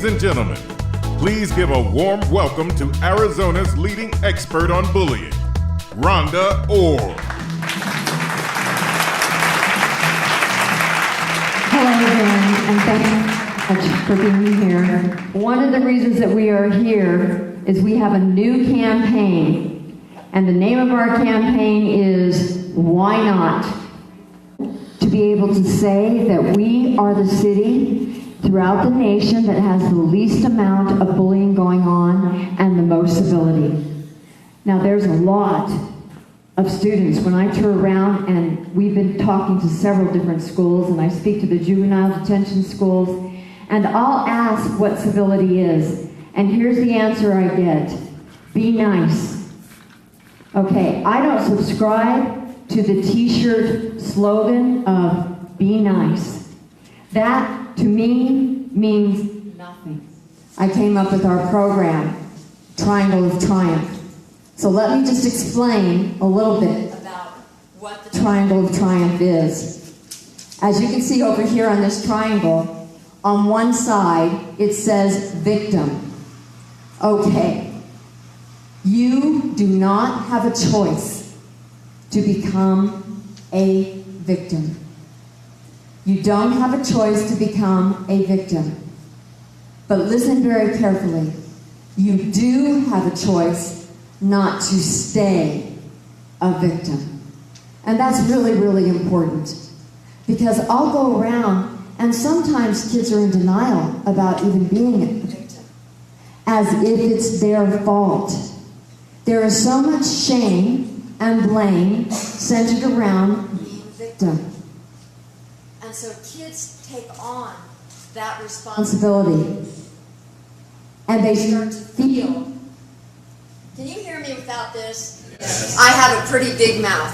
Ladies and gentlemen, please give a warm welcome to Arizona's leading expert on bullying, Rhonda Orr. Hello again, and thank you for being here. One of the reasons that we are here is we have a new campaign, and the name of our campaign is Why Not? To be able to say that we are the city throughout the nation that has the least amount of bullying going on and the most civility. Now there's a lot of students. When I tour around, and we've been talking to several different schools, and I speak to the juvenile detention schools, and I'll ask what civility is, and here's the answer I get: be nice. Okay, I don't subscribe to the t-shirt slogan of be nice. That to me means nothing. I came up with our program, Triangle of Triumph. So let me just explain a little bit about what the Triangle of Triumph is. As you can see over here on this triangle, on one side it says victim. Okay, you do not have a choice to become a victim. You don't have a choice to become a victim. But listen very carefully. You do have a choice not to stay a victim. And that's really, really important. Because I'll go around, and sometimes kids are in denial about even being a victim, as if it's their fault. There is so much shame and blame centered around being a victim. And so kids take on that responsibility. And they start to feel. Can you hear me without this? Yes. I have a pretty big mouth.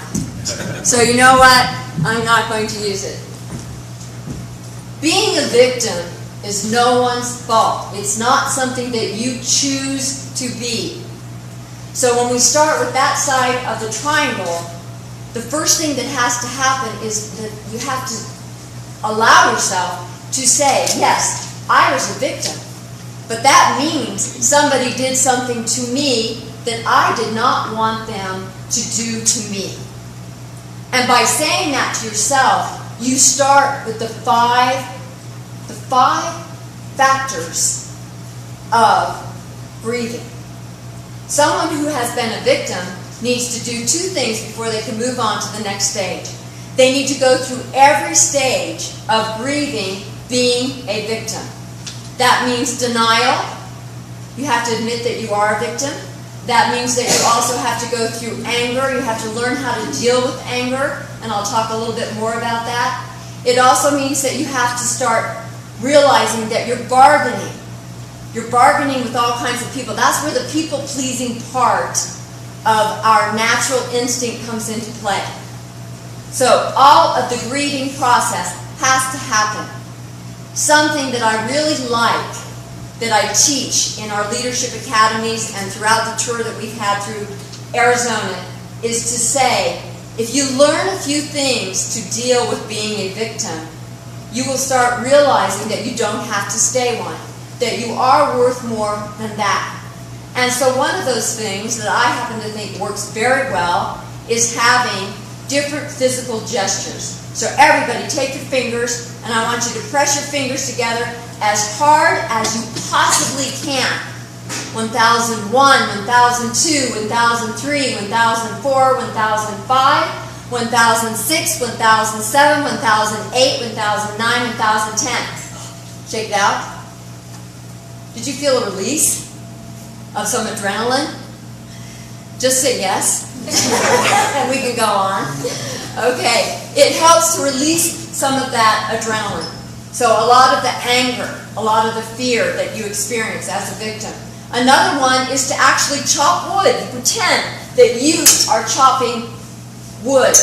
So you know what? I'm not going to use it. Being a victim is no one's fault. It's not something that you choose to be. So when we start with that side of the triangle, the first thing that has to happen is that you have to allow yourself to say, yes, I was a victim. But that means somebody did something to me that I did not want them to do to me. And by saying that to yourself, you start with the five factors of grieving. Someone who has been a victim needs to do two things before they can move on to the next stage. They need to go through every stage of grieving being a victim. That means denial. You have to admit that you are a victim. That means that you also have to go through anger. You have to learn how to deal with anger, and I'll talk a little bit more about that. It also means that you have to start realizing that you're bargaining. You're bargaining with all kinds of people. That's where the people-pleasing part of our natural instinct comes into play. So all of the grieving process has to happen. Something that I really like, that I teach in our leadership academies and throughout the tour that we've had through Arizona, is to say, if you learn a few things to deal with being a victim, you will start realizing that you don't have to stay one, that you are worth more than that. And so one of those things that I happen to think works very well is having different physical gestures. So everybody take your fingers, and I want you to press your fingers together as hard as you possibly can. 1001, 1002, 1003, 1004, 1005, 1006, 1007, 1008, 1009, 1010. Shake it out. Did you feel a release of some adrenaline? Just say yes, and we can go on. Okay, it helps to release some of that adrenaline. So a lot of the anger, a lot of the fear that you experience as a victim. Another one is to actually chop wood. Pretend that you are chopping wood.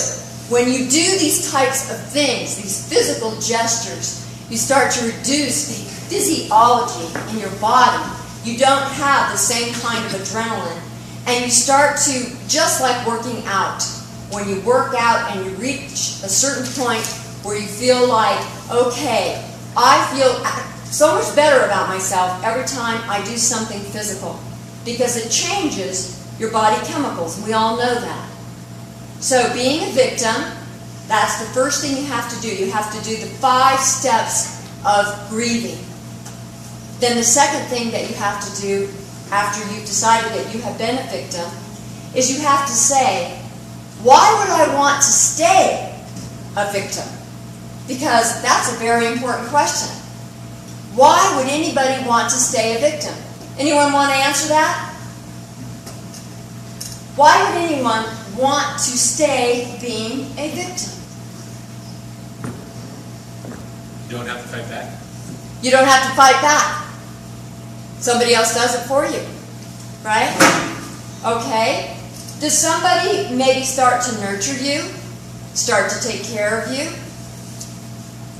When you do these types of things, these physical gestures, you start to reduce the physiology in your body. You don't have the same kind of adrenaline. And you start to, just like working out, when you work out and you reach a certain point where you feel like, okay, I feel so much better about myself every time I do something physical, because it changes your body chemicals, and we all know that. So being a victim, that's the first thing you have to do. You have to do the 5 steps of grieving. Then the second thing that you have to do after you've decided that you have been a victim is you have to say, why would I want to stay a victim? Because that's a very important question. Why would anybody want to stay a victim? Anyone want to answer that? Why would anyone want to stay being a victim? You don't have to fight back. You don't have to fight back. Somebody else does it for you, right? Okay. Does somebody maybe start to nurture you, start to take care of you,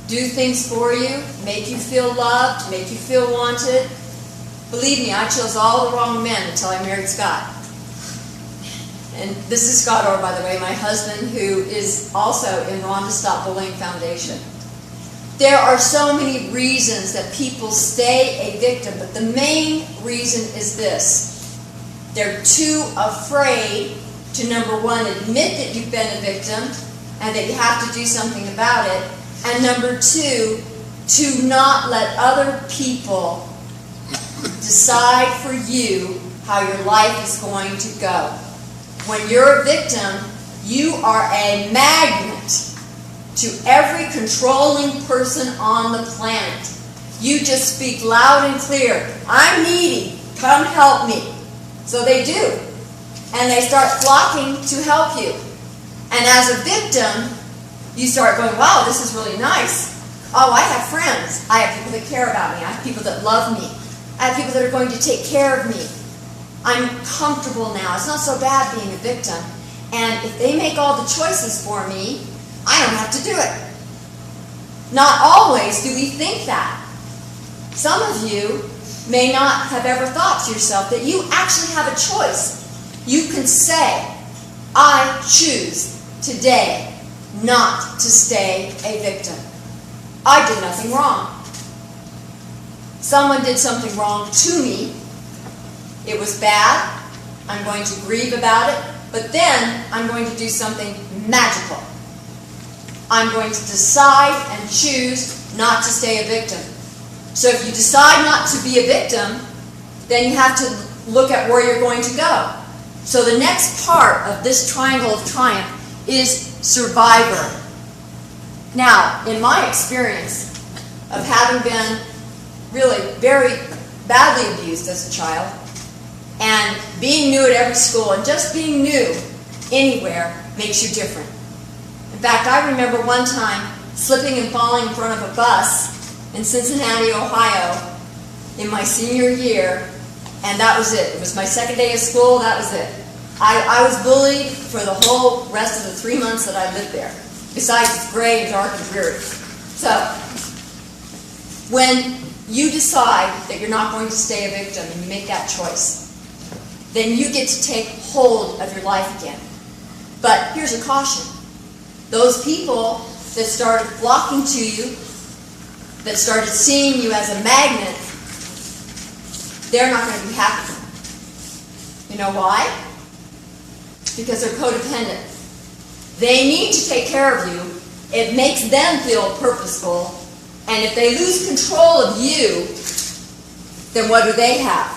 do things for you, make you feel loved, make you feel wanted? Believe me, I chose all the wrong men until I married Scott. And this is Scott Orr, by the way, my husband, who is also in Rhonda Stop Bullying Foundation. There are so many reasons that people stay a victim, but the main reason is this. They're too afraid to, number one, admit that you've been a victim and that you have to do something about it, and number two, to not let other people decide for you how your life is going to go. When you're a victim, you are a magnet to every controlling person on the planet. You just speak loud and clear, I'm needy, come help me. So they do. And they start flocking to help you. And as a victim, you start going, wow, this is really nice. Oh, I have friends. I have people that care about me. I have people that love me. I have people that are going to take care of me. I'm comfortable now. It's not so bad being a victim. And if they make all the choices for me, I don't have to do it. Not always do we think that. Some of you may not have ever thought to yourself that you actually have a choice. You can say, I choose today not to stay a victim. I did nothing wrong. Someone did something wrong to me. It was bad. I'm going to grieve about it. But then I'm going to do something magical. I'm going to decide and choose not to stay a victim. So if you decide not to be a victim, then you have to look at where you're going to go. So the next part of this triangle of triumph is survivor. Now, in my experience of having been really very badly abused as a child, and being new at every school, and just being new anywhere makes you different. In fact, I remember one time slipping and falling in front of a bus in Cincinnati, Ohio, in my senior year, and that was it. It was my second day of school, that was it. I was bullied for the whole rest of the 3 months that I lived there. Besides, it's gray and dark and dreary. So, when you decide that you're not going to stay a victim and you make that choice, then you get to take hold of your life again. But here's a caution. Those people that started flocking to you, that started seeing you as a magnet, they're not going to be happy. You know why? Because they're codependent. They need to take care of you. It makes them feel purposeful. And if they lose control of you, then what do they have?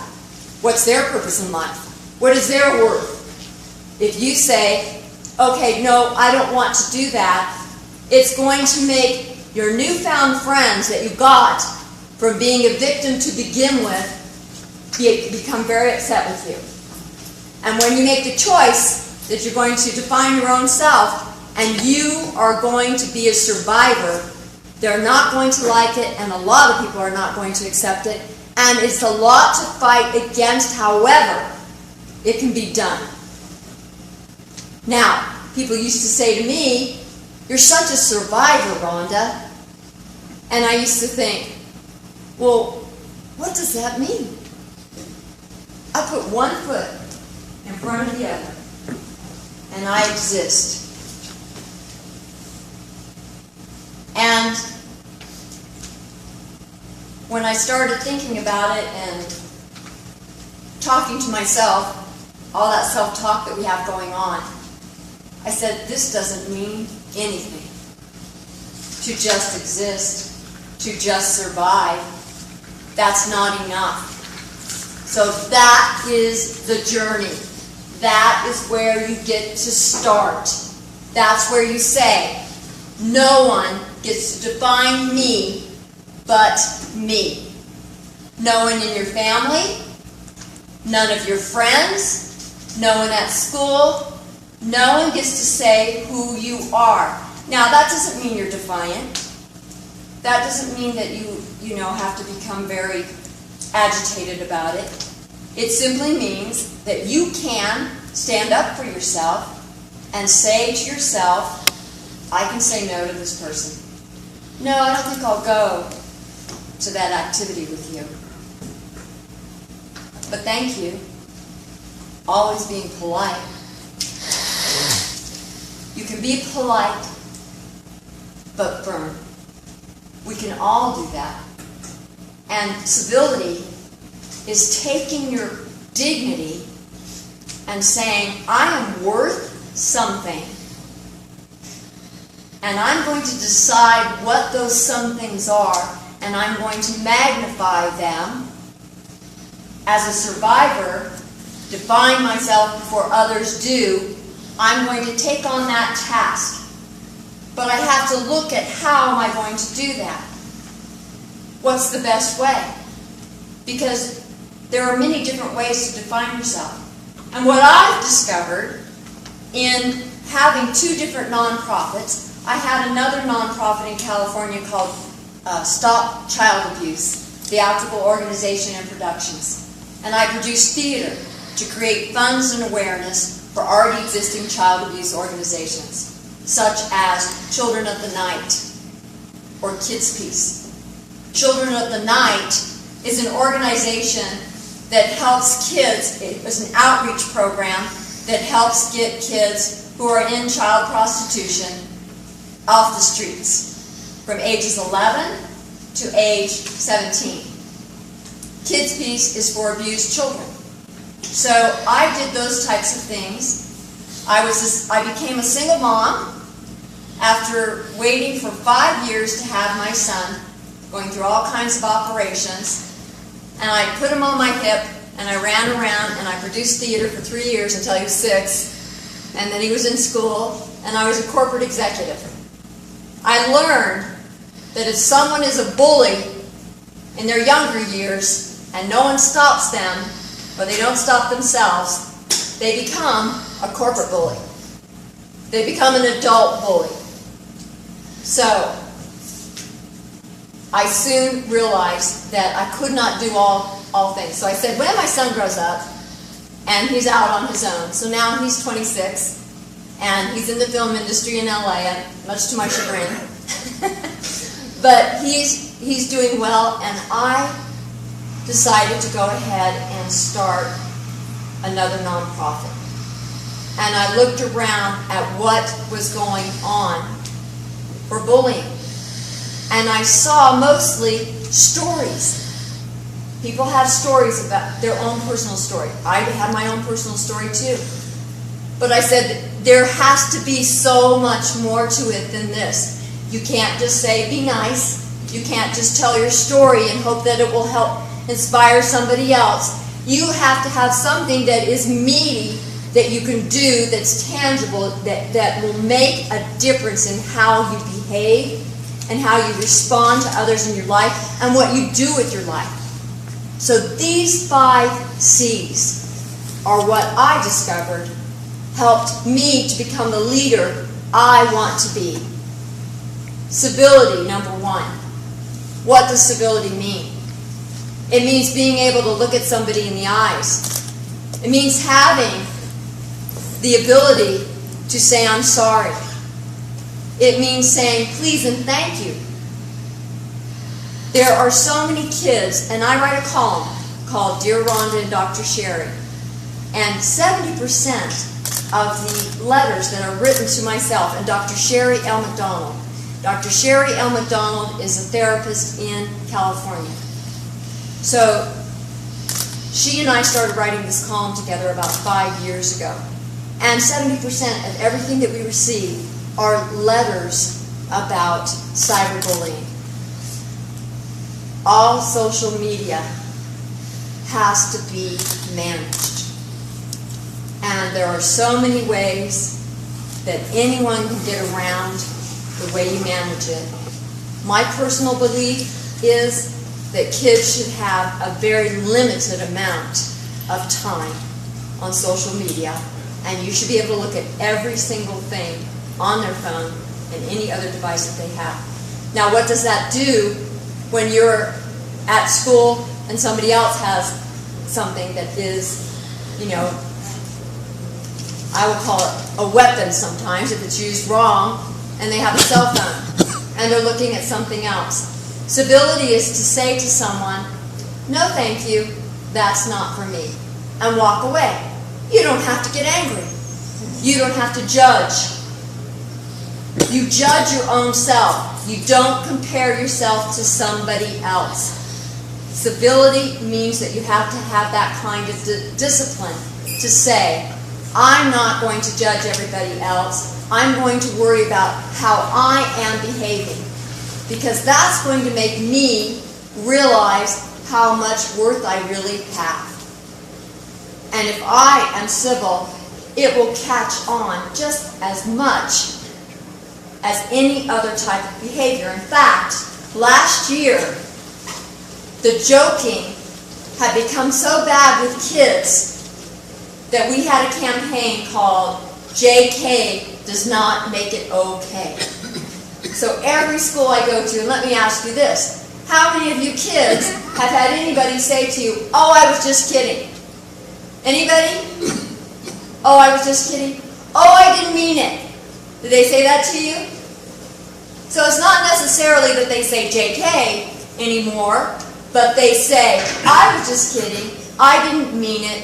What's their purpose in life? What is their worth? If you say, okay, no, I don't want to do that, it's going to make your newfound friends that you got from being a victim to begin with become very upset with you. And when you make the choice that you're going to define your own self and you are going to be a survivor, they're not going to like it, and a lot of people are not going to accept it, and it's a lot to fight against. However, it can be done. Now, people used to say to me, you're such a survivor, Rhonda. And I used to think, well, what does that mean? I put one foot in front of the other, and I exist. And when I started thinking about it and talking to myself, all that self-talk that we have going on, I said, this doesn't mean anything. To just exist, to just survive, that's not enough. So that is the journey. That is where you get to start. That's where you say, no one gets to define me but me. No one in your family, none of your friends, no one at school, no one gets to say who you are. Now, that doesn't mean you're defiant. That doesn't mean that you have to become very agitated about it. It simply means that you can stand up for yourself and say to yourself, I can say no to this person. No, I don't think I'll go to that activity with you. But thank you. Always being polite. You can be polite, but firm. We can all do that. And civility is taking your dignity and saying, I am worth something. And I'm going to decide what those somethings are, and I'm going to magnify them. As a survivor, define myself before others do, I'm going to take on that task. But I have to look at how am I going to do that? What's the best way? Because there are many different ways to define yourself. And what I've discovered in having two different nonprofits, I had another nonprofit in California called Stop Child Abuse, Theatrical Organization and Productions. And I produced theater to create funds and awareness for already existing child abuse organizations, such as Children of the Night or Kids Peace. Children of the Night is an organization that helps kids, it was an outreach program that helps get kids who are in child prostitution off the streets from ages 11 to age 17. Kids Peace is for abused children. So I did those types of things. I became a single mom after waiting for 5 years to have my son, going through all kinds of operations. And I put him on my hip, and I ran around, and I produced theater for 3 years until he was 6. And then he was in school, and I was a corporate executive. I learned that if someone is a bully in their younger years, and no one stops them, but they don't stop themselves, they become a corporate bully. They become an adult bully. So, I soon realized that I could not do all things. So I said, when my son grows up, and he's out on his own, so now he's 26, and he's in the film industry in LA, much to my chagrin. But he's doing well, and I decided to go ahead and start another nonprofit. And I looked around at what was going on for bullying. And I saw mostly stories. People have stories about their own personal story. I have my own personal story too. But I said, there has to be so much more to it than this. You can't just say, be nice. You can't just tell your story and hope that it will help inspire somebody else. You have to have something that is meaty, that you can do, that's tangible, that will make a difference in how you behave and how you respond to others in your life and what you do with your life. So these 5 C's are what I discovered helped me to become the leader I want to be. Civility, number 1. What does civility mean? It means being able to look at somebody in the eyes. It means having the ability to say, I'm sorry. It means saying please and thank you. There are so many kids, and I write a column called Dear Rhonda and Dr. Sherry. And 70% of the letters that are written to myself and Dr. Sherry L. McDonald. Dr. Sherry L. McDonald is a therapist in California. So she and I started writing this column together about 5 years ago. And 70% of everything that we receive are letters about cyberbullying. All social media has to be managed. And there are so many ways that anyone can get around the way you manage it. My personal belief is that kids should have a very limited amount of time on social media, and you should be able to look at every single thing on their phone and any other device that they have. Now, what does that do when you're at school and somebody else has something that is, I would call it a weapon sometimes if it's used wrong, and they have a cell phone and they're looking at something else? Civility is to say to someone, "No, thank you, that's not for me," and walk away. You don't have to get angry. You don't have to judge. You judge your own self. You don't compare yourself to somebody else. Civility means that you have to have that kind of discipline to say, I'm not going to judge everybody else. I'm going to worry about how I am behaving, because that's going to make me realize how much worth I really have. And if I am civil, it will catch on just as much as any other type of behavior. In fact, last year, the joking had become so bad with kids that we had a campaign called JK Does Not Make It Okay. So every school I go to, and let me ask you this, how many of you kids have had anybody say to you, "Oh, I was just kidding"? Anybody? "Oh, I was just kidding"? "Oh, I didn't mean it." Did they say that to you? So it's not necessarily that they say JK anymore, but they say, "I was just kidding. I didn't mean it.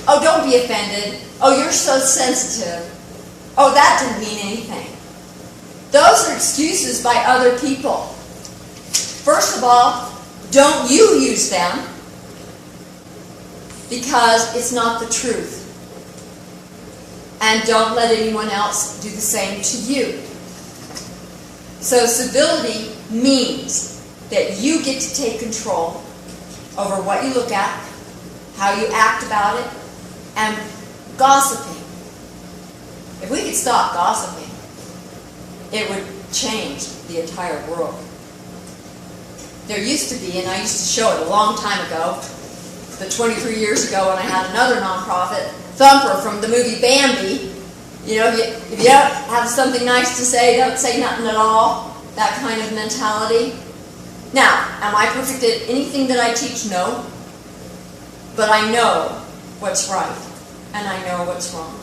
Oh, don't be offended. Oh, you're so sensitive. Oh, that didn't mean anything." Those are excuses by other people. First of all, don't you use them, because it's not the truth. And don't let anyone else do the same to you. So civility means that you get to take control over what you look at, how you act about it, and gossiping. If we could stop gossiping, it would change the entire world. There used to be, and I used to show it a long time ago, but 23 years ago when I had another nonprofit, Thumper from the movie Bambi, if you don't have something nice to say, don't say nothing at all, that kind of mentality. Now, am I perfect at anything that I teach? No. But I know what's right, and I know what's wrong.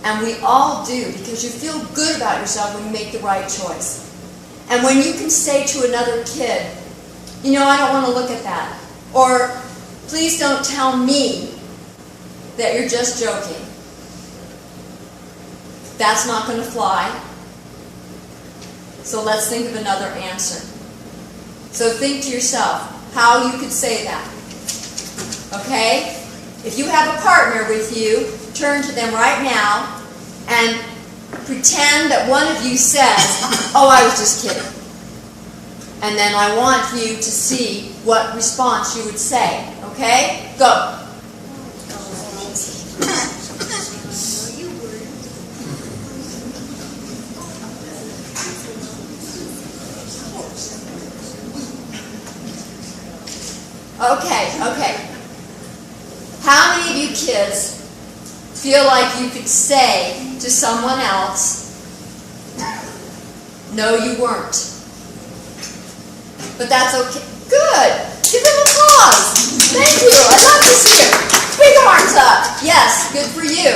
And we all do, because you feel good about yourself when you make the right choice. And when you can say to another kid, I don't want to look at that. Or, please don't tell me that you're just joking. That's not going to fly. So let's think of another answer. So think to yourself how you could say that. Okay? If you have a partner with you, turn to them right now and pretend that one of you says, "Oh, I was just kidding." And then I want you to see what response you would say. Okay? Go. Okay. How many of you kids feel like you could say to someone else, "No, you weren't"? But that's okay. Good. Give them applause. Thank you. I love to see you. Big arms up. Yes, good for you.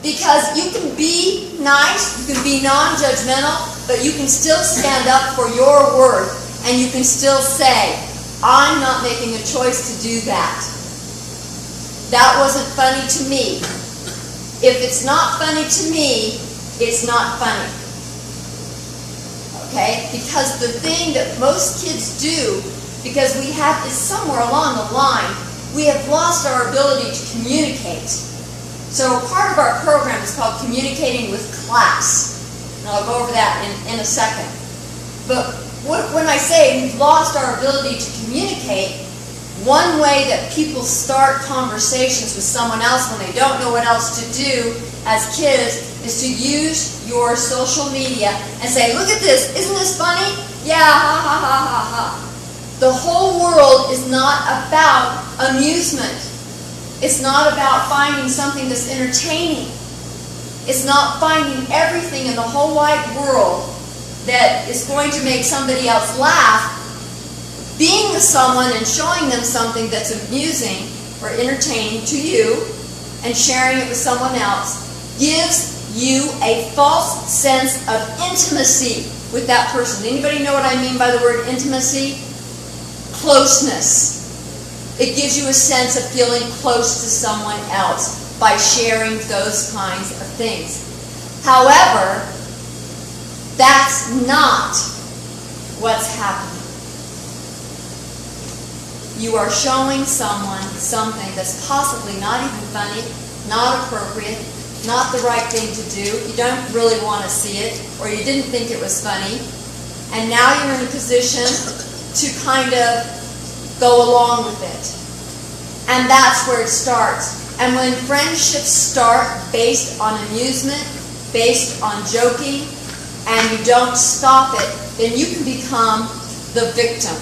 Because you can be nice, you can be non-judgmental, but you can still stand up for your worth, and you can still say, "I'm not making a choice to do that. That wasn't funny to me. If it's not funny to me, it's not funny." Okay? Because the thing that most kids do because it's somewhere along the line, we have lost our ability to communicate. So part of our program is called Communicating with Class. And I'll go over that in a second. But when I say we've lost our ability to communicate, one way that people start conversations with someone else when they don't know what else to do as kids is to use your social media and say, look at this, isn't this funny? Yeah, ha ha ha ha ha. The whole world is not about amusement. It's not about finding something that's entertaining. It's not finding everything in the whole wide world that is going to make somebody else laugh. Being with someone and showing them something that's amusing or entertaining to you and sharing it with someone else gives you a false sense of intimacy with that person. Anybody know what I mean by the word intimacy? Closeness. It gives you a sense of feeling close to someone else by sharing those kinds of things. However, that's not what's happening. You are showing someone something that's possibly not even funny, not appropriate, not the right thing to do. You don't really want to see it, or you didn't think it was funny, and now you're in a position to kind of go along with it. And that's where it starts. And when friendships start based on amusement, based on joking, and you don't stop it, then you can become the victim.